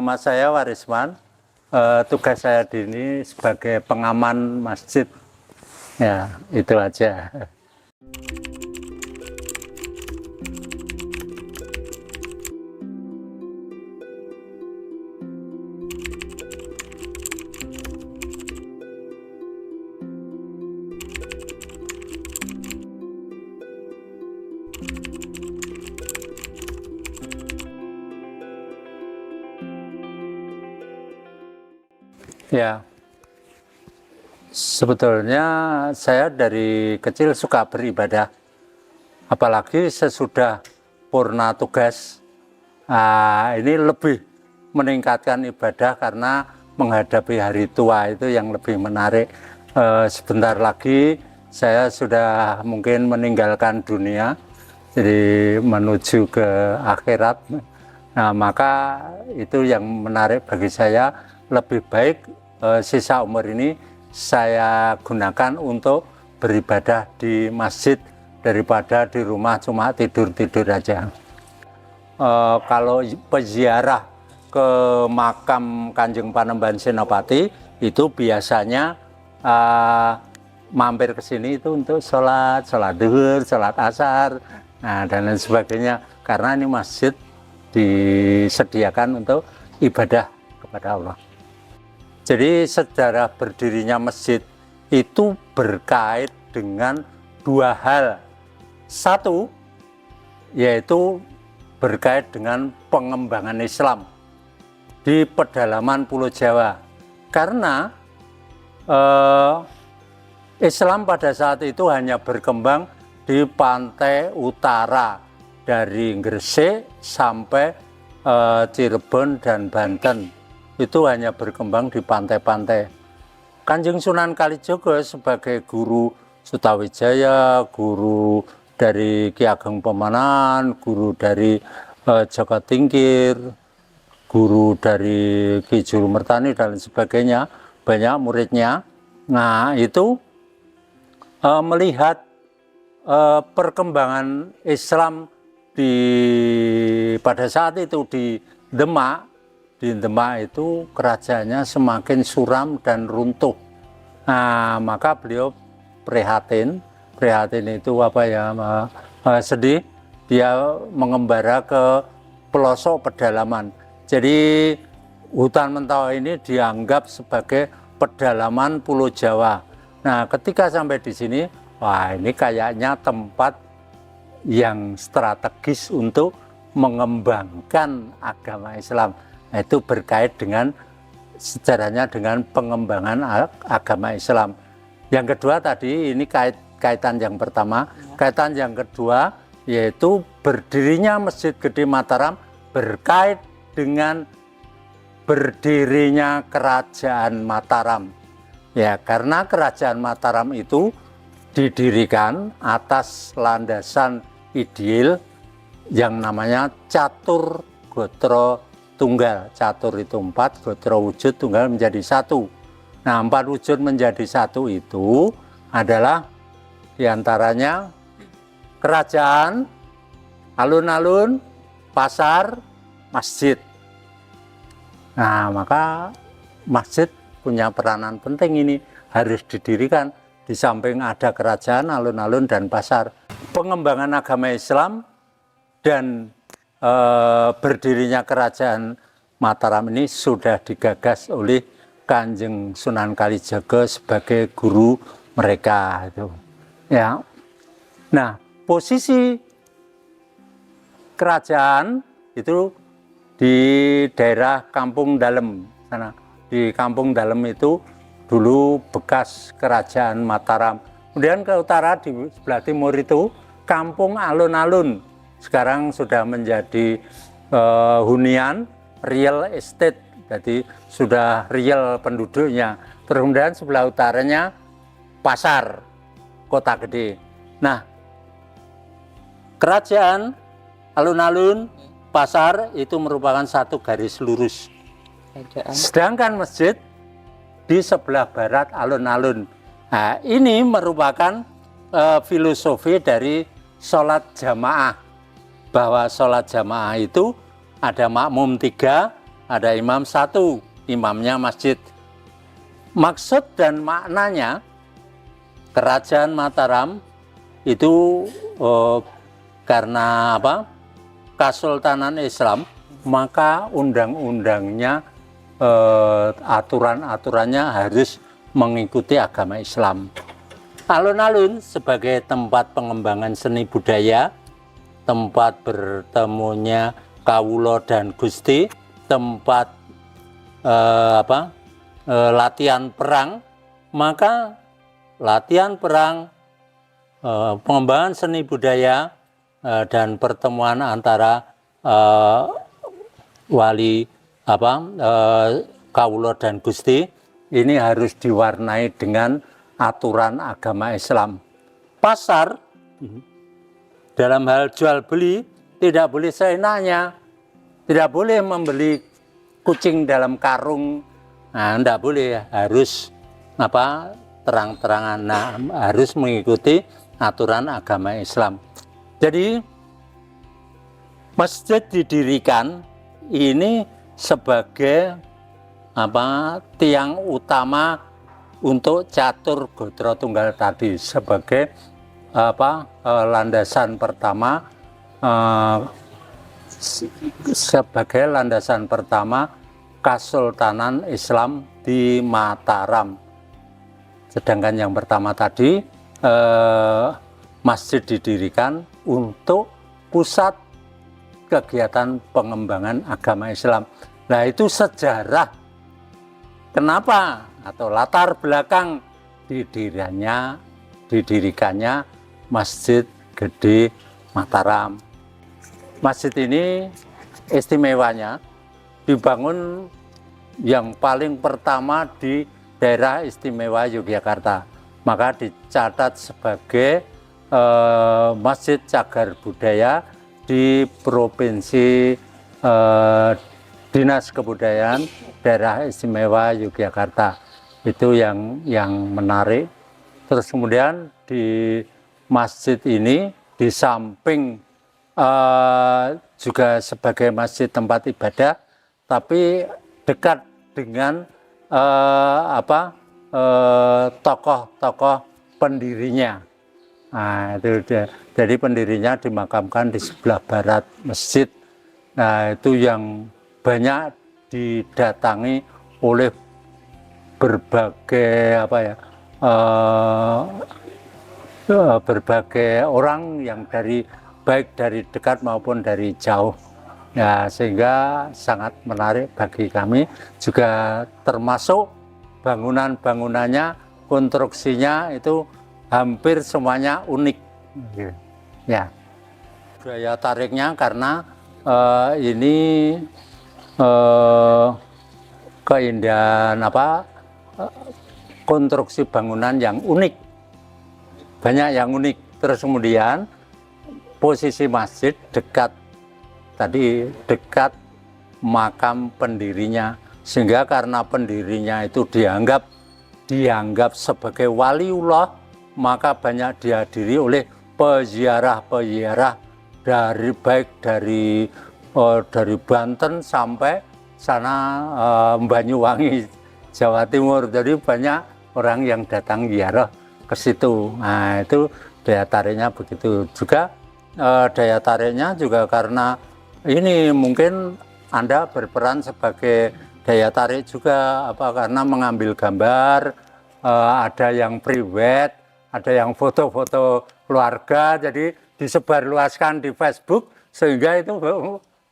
nama saya Warisman. Tugas saya di sini sebagai pengaman masjid. Ya, itu aja. Ya, sebetulnya saya dari kecil suka beribadah, apalagi sesudah purna tugas. Ini lebih meningkatkan ibadah karena menghadapi hari tua itu yang lebih menarik. Sebentar lagi saya sudah mungkin meninggalkan dunia, jadi menuju ke akhirat. Nah, maka itu yang menarik bagi saya. Lebih baik sisa umur ini saya gunakan untuk beribadah di masjid daripada di rumah cuma tidur-tidur aja. Kalau peziarah ke makam Kanjeng Panembahan Senopati itu biasanya mampir ke sini itu untuk sholat duhur, sholat asar, nah, dan lain sebagainya. Karena ini masjid disediakan untuk ibadah kepada Allah. Jadi sejarah berdirinya masjid itu berkait dengan dua hal. Satu, yaitu berkait dengan pengembangan Islam di pedalaman Pulau Jawa. Karena Islam pada saat itu hanya berkembang di pantai utara dari Gresik sampai Cirebon dan Banten. Itu hanya berkembang di pantai-pantai. Kanjeng Sunan Kalijaga sebagai guru Sutawijaya, guru dari Ki Ageng Pemanan, guru dari Jaka Tingkir, guru dari Ki Juru Mertani dan sebagainya, banyak muridnya. Nah, itu melihat perkembangan Islam pada saat itu di Demak. Di Demak itu kerajaannya semakin suram dan runtuh. Nah, maka beliau prihatin itu apa ya, sedih. Dia mengembara ke pelosok pedalaman. Jadi hutan Mentawai ini dianggap sebagai pedalaman Pulau Jawa. Nah, ketika sampai di sini, wah, ini kayaknya tempat yang strategis untuk mengembangkan agama Islam. Nah, itu berkait dengan sejarahnya dengan pengembangan agama Islam. Yang kedua tadi ini kaitan yang pertama, kaitan yang kedua yaitu berdirinya Masjid Gede Mataram berkait dengan berdirinya Kerajaan Mataram. Ya, karena Kerajaan Mataram itu didirikan atas landasan ideal yang namanya Catur Gotro Tunggal. Catur itu 4, Gotro wujud, tunggal menjadi 1. Nah, 4 wujud menjadi 1 itu adalah diantaranya kerajaan, alun-alun, pasar, masjid. Nah, maka masjid punya peranan penting ini, harus didirikan di samping ada kerajaan, alun-alun, dan pasar. Pengembangan agama Islam dan berdirinya Kerajaan Mataram ini sudah digagas oleh Kanjeng Sunan Kalijaga sebagai guru mereka itu. Ya. Nah, posisi kerajaan itu di daerah Kampung Dalem sana. Di Kampung Dalem itu dulu bekas Kerajaan Mataram. Kemudian ke utara di sebelah timur itu Kampung Alun-Alun. Sekarang sudah menjadi hunian real estate, jadi sudah real penduduknya. Kemudian sebelah utaranya pasar, kota gede. Nah, kerajaan, alun-alun, pasar itu merupakan satu garis lurus. Sedangkan masjid di sebelah barat alun-alun. Nah, ini merupakan filosofi dari sholat jamaah. Bahwa sholat jamaah itu ada makmum 3, ada imam satu, imamnya masjid. Maksud dan maknanya Kerajaan Mataram itu karena apa? Kesultanan Islam, maka undang-undangnya, aturan-aturannya harus mengikuti agama Islam. Alun-alun sebagai tempat pengembangan seni budaya, tempat bertemunya kawula dan Gusti, tempat latihan perang, maka latihan perang, pengembangan seni budaya, dan pertemuan antara wali kawula dan Gusti ini harus diwarnai dengan aturan agama Islam. Pasar dalam hal jual beli tidak boleh seenaknya, tidak boleh membeli kucing dalam karung, nah, tidak boleh, harus terang-terangan, nah, harus mengikuti aturan agama Islam. Jadi masjid didirikan ini sebagai tiang utama untuk catur Gotro Tunggal tadi, sebagai landasan pertama, Kesultanan Islam di Mataram. Sedangkan yang pertama tadi, masjid didirikan untuk pusat kegiatan pengembangan agama Islam. Nah, itu sejarah kenapa atau latar belakang didirikannya Masjid Gede Mataram. Masjid ini istimewanya dibangun yang paling pertama di daerah istimewa Yogyakarta, maka dicatat sebagai Masjid Cagar Budaya di Provinsi Dinas Kebudayaan Daerah Istimewa Yogyakarta. Itu yang menarik. Terus kemudian di masjid ini di samping juga sebagai masjid tempat ibadah, tapi dekat dengan tokoh-tokoh pendirinya. Nah, itu jadi pendirinya dimakamkan di sebelah barat masjid. Nah, itu yang banyak didatangi oleh berbagai berbagai orang yang baik dari dekat maupun dari jauh. Ya, sehingga sangat menarik bagi kami, juga termasuk bangunan-bangunannya, konstruksinya itu hampir semuanya unik. Ya, daya tariknya karena ini keindahan konstruksi bangunan yang unik, banyak yang unik. Terus kemudian posisi masjid dekat makam pendirinya, sehingga karena pendirinya itu dianggap sebagai waliullah, maka banyak dihadiri oleh peziarah dari Banten sampai sana Banyuwangi, Jawa Timur. Jadi banyak orang yang datang ziarah ke situ. Nah, itu daya tariknya begitu. Juga daya tariknya juga karena ini mungkin Anda berperan sebagai daya tarik juga, karena mengambil gambar, ada yang private, ada yang foto-foto keluarga, jadi disebarluaskan di Facebook, sehingga itu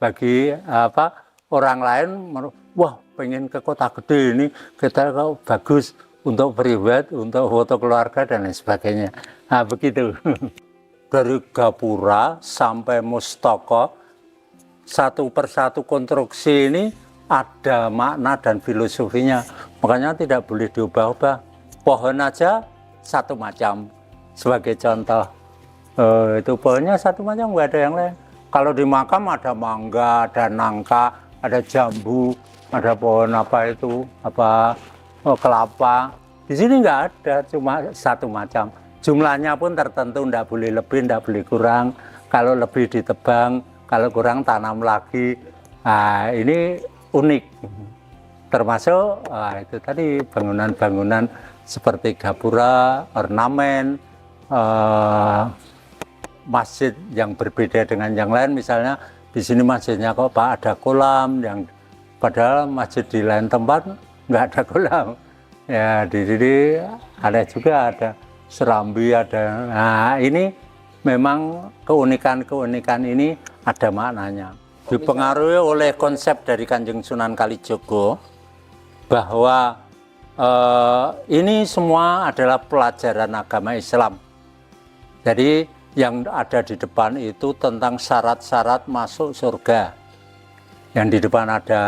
bagi orang lain, wah, pengen ke kota gede ini, kita bagus untuk private, untuk foto keluarga dan lain sebagainya. Nah, begitu. Dari Gapura sampai Mustaka, satu persatu konstruksi ini ada makna dan filosofinya, makanya tidak boleh diubah-ubah. Pohon aja satu macam, sebagai contoh, itu pohonnya satu macam, nggak ada yang lain. Kalau di makam ada mangga, ada nangka, ada jambu, ada pohon kelapa. Di sini nggak ada, cuma satu macam. Jumlahnya pun tertentu, nggak boleh lebih, nggak boleh kurang. Kalau lebih ditebang, kalau kurang tanam lagi. Nah, ini unik. Termasuk itu tadi bangunan-bangunan seperti gapura, ornamen, masjid yang berbeda dengan yang lain. Misalnya di sini masjidnya kok Pak ada kolam, yang padahal masjid di lain tempat nggak ada kolam. Ya di sini ada juga, ada serambi, ada. Nah ini memang keunikan ini ada maknanya. Dipengaruhi oleh konsep dari Kanjeng Sunan Kalijogo bahwa ini semua adalah pelajaran agama Islam. Jadi yang ada di depan itu tentang syarat-syarat masuk surga. Yang di depan ada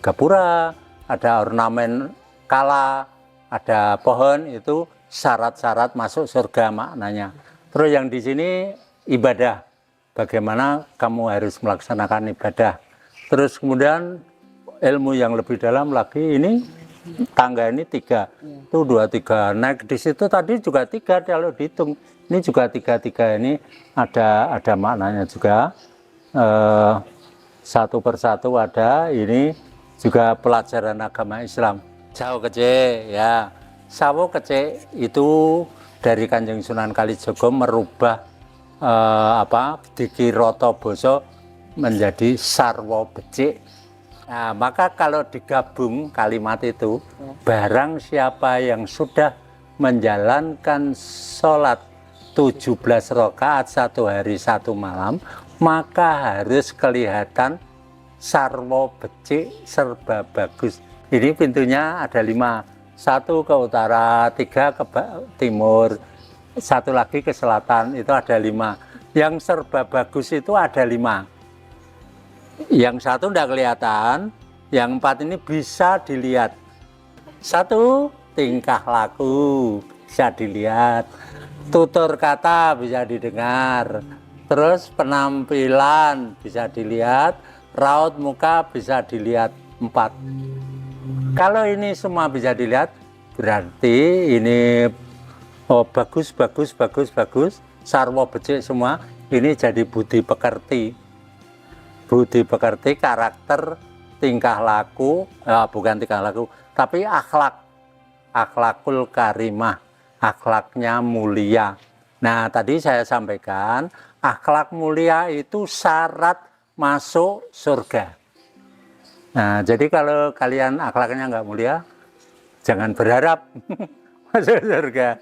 gapura, ada ornamen kala, ada pohon, itu syarat-syarat masuk surga maknanya. Terus yang di sini ibadah, bagaimana kamu harus melaksanakan ibadah. Terus kemudian ilmu yang lebih dalam lagi, ini tangga ini 3, itu 2, 3. Naik di situ tadi juga 3 kalau dihitung. Ini juga 3 ini ada maknanya juga. Satu persatu ada, ini juga pelajaran agama Islam. Sawo kece, ya. Sawo kece itu dari Kanjeng Sunan Kalijogo merubah Dikiroto Boso menjadi sarwo becik. Nah, maka kalau digabung kalimat itu, barang siapa yang sudah menjalankan sholat 17 rakaat 1 hari 1 malam, maka harus kelihatan sarwo becik serba bagus. Ini pintunya ada 5, 1 ke utara, 3 ke timur, 1 lagi ke selatan, itu ada 5. Yang serba bagus itu ada 5. Yang 1 tidak kelihatan, yang 4 ini bisa dilihat. 1, tingkah laku bisa dilihat, tutur kata bisa didengar, terus penampilan bisa dilihat, raut muka bisa dilihat. 4. Kalau ini semua bisa dilihat, berarti ini bagus, sarwo becik semua, ini jadi budi pekerti. Budi pekerti, karakter, tingkah laku, bukan tingkah laku, tapi akhlakul karimah, akhlaknya mulia. Nah, tadi saya sampaikan, akhlak mulia itu syarat masuk surga. Nah, jadi kalau kalian akhlaknya nggak mulia, jangan berharap masuk surga.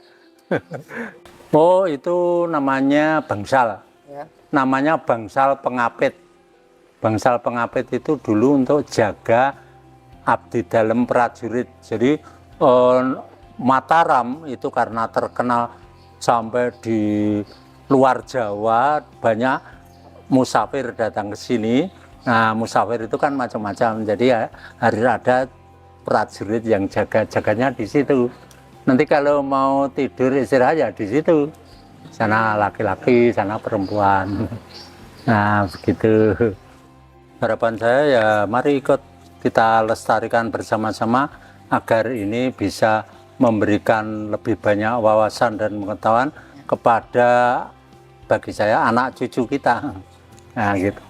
Oh, itu namanya bangsal. Ya. Namanya bangsal pengapit. Bangsal pengapit itu dulu untuk jaga abdi dalam prajurit. Jadi Mataram itu karena terkenal sampai di luar Jawa, banyak musafir datang ke sini. Nah, musafir itu kan macam-macam. Jadi ya harus ada prajurit yang jaganya di situ. Nanti kalau mau tidur istirahat ya di situ. Sana laki-laki, sana perempuan. Nah, begitu. Harapan saya ya mari ikut kita lestarikan bersama-sama agar ini bisa memberikan lebih banyak wawasan dan pengetahuan kepada, bagi saya, anak cucu kita. Nah, gitu.